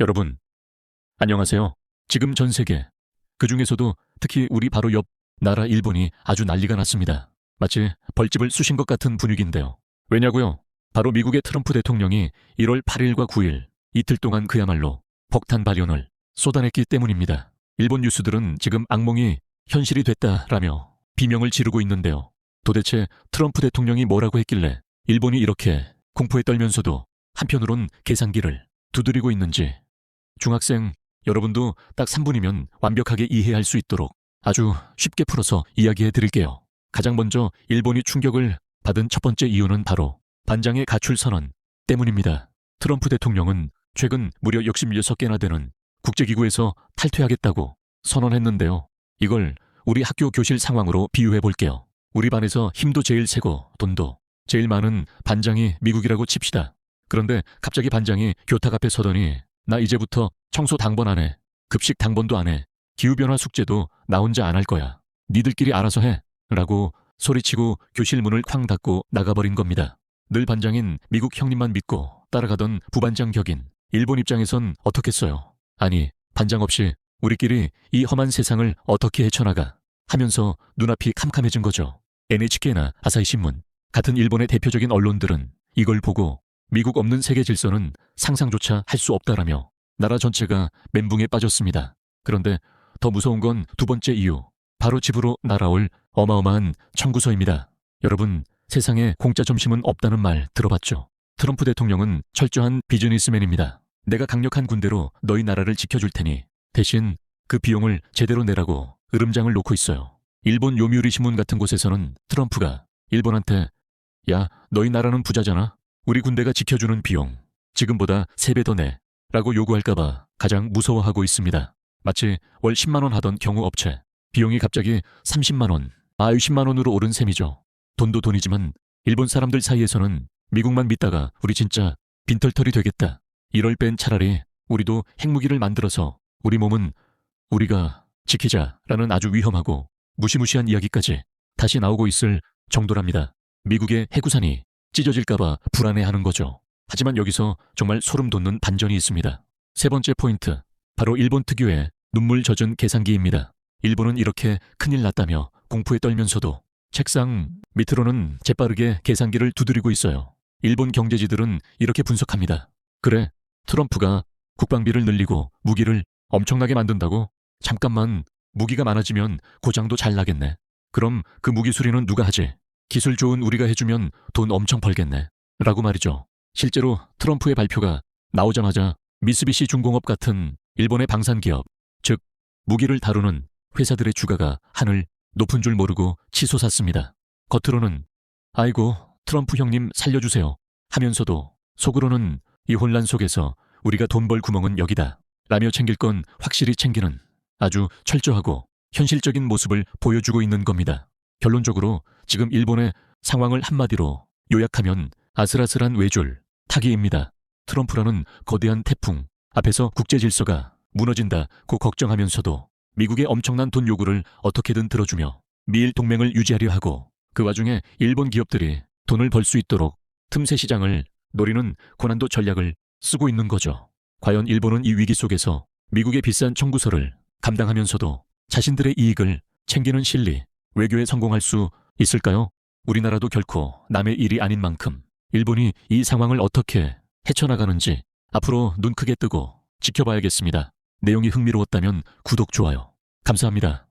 여러분, 안녕하세요. 지금 전 세계, 그 중에서도 특히 우리 바로 옆 나라 일본이 아주 난리가 났습니다. 마치 벌집을 쑤신 것 같은 분위기인데요. 왜냐고요? 바로 미국의 트럼프 대통령이 1월 8일과 9일 이틀 동안 그야말로 폭탄 발언을 쏟아냈기 때문입니다. 일본 뉴스들은 지금 악몽이 현실이 됐다라며 비명을 지르고 있는데요. 도대체 트럼프 대통령이 뭐라고 했길래 일본이 이렇게 공포에 떨면서도 한편으론 계산기를 두드리고 있는지, 중학생 여러분도 딱 3분이면 완벽하게 이해할 수 있도록 아주 쉽게 풀어서 이야기해 드릴게요. 가장 먼저 일본이 충격을 받은 첫 번째 이유는 바로 반장의 가출 선언 때문입니다. 트럼프 대통령은 최근 무려 66개나 되는 국제기구에서 탈퇴하겠다고 선언했는데요. 이걸 우리 학교 교실 상황으로 비유해 볼게요. 우리 반에서 힘도 제일 세고 돈도 제일 많은 반장이 미국이라고 칩시다. 그런데 갑자기 반장이 교탁 앞에 서더니 나 이제부터 청소 당번 안 해. 급식 당번도 안 해. 기후변화 숙제도 나 혼자 안 할 거야. 니들끼리 알아서 해. 라고 소리치고 교실 문을 쾅 닫고 나가버린 겁니다. 늘 반장인 미국 형님만 믿고 따라가던 부반장 격인 일본 입장에선 어떻겠어요. 아니, 반장 없이 우리끼리 이 험한 세상을 어떻게 헤쳐나가 하면서 눈앞이 캄캄해진 거죠. NHK나 아사히신문 같은 일본의 대표적인 언론들은 이걸 보고 미국 없는 세계 질서는 상상조차 할 수 없다라며 나라 전체가 멘붕에 빠졌습니다. 그런데 더 무서운 건 두 번째 이유, 바로 집으로 날아올 어마어마한 청구서입니다. 여러분, 세상에 공짜 점심은 없다는 말 들어봤죠? 트럼프 대통령은 철저한 비즈니스맨입니다. 내가 강력한 군대로 너희 나라를 지켜줄 테니 대신 그 비용을 제대로 내라고 으름장을 놓고 있어요. 일본 요미우리 신문 같은 곳에서는 트럼프가 일본한테 야, 너희 나라는 부자잖아. 우리 군대가 지켜주는 비용 지금보다 3배 더 내 라고 요구할까봐 가장 무서워하고 있습니다. 마치 월 10만 원 하던 경우 업체 비용이 갑자기 30만 원, 10만 원으로 오른 셈이죠. 돈도 돈이지만 일본 사람들 사이에서는 미국만 믿다가 우리 진짜 빈털털이 되겠다. 이럴 땐 차라리 우리도 핵무기를 만들어서 우리 몸은 우리가 지키자라는 아주 위험하고 무시무시한 이야기까지 다시 나오고 있을 정도랍니다. 미국의 해구산이 찢어질까봐 불안해하는 거죠. 하지만 여기서 정말 소름 돋는 반전이 있습니다. 세 번째 포인트, 바로 일본 특유의 눈물 젖은 계산기입니다. 일본은 이렇게 큰일 났다며 공포에 떨면서도 책상 밑으로는 재빠르게 계산기를 두드리고 있어요. 일본 경제지들은 이렇게 분석합니다. 그래, 트럼프가 국방비를 늘리고 무기를 엄청나게 만든다고? 잠깐만, 무기가 많아지면 고장도 잘 나겠네. 그럼 그 무기 수리는 누가 하지? 기술 좋은 우리가 해주면 돈 엄청 벌겠네. 라고 말이죠. 실제로 트럼프의 발표가 나오자마자 미쓰비시 중공업 같은 일본의 방산기업, 즉 무기를 다루는 회사들의 주가가 하늘 높은 줄 모르고 치솟았습니다. 겉으로는 아이고 트럼프 형님 살려주세요 하면서도 속으로는 이 혼란 속에서 우리가 돈 벌 구멍은 여기다 라며 챙길 건 확실히 챙기는 아주 철저하고 현실적인 모습을 보여주고 있는 겁니다. 결론적으로 지금 일본의 상황을 한마디로 요약하면 아슬아슬한 외줄, 타기입니다. 트럼프라는 거대한 태풍 앞에서 국제 질서가 무너진다고 걱정하면서도 미국의 엄청난 돈 요구를 어떻게든 들어주며 미일 동맹을 유지하려 하고 그 와중에 일본 기업들이 돈을 벌 수 있도록 틈새 시장을 노리는 고난도 전략을 쓰고 있는 거죠. 과연 일본은 이 위기 속에서 미국의 비싼 청구서를 감당하면서도 자신들의 이익을 챙기는 실리, 외교에 성공할 수 있을까요? 우리나라도 결코 남의 일이 아닌 만큼 일본이 이 상황을 어떻게 헤쳐나가는지 앞으로 눈 크게 뜨고 지켜봐야겠습니다. 내용이 흥미로웠다면 구독, 좋아요. 감사합니다.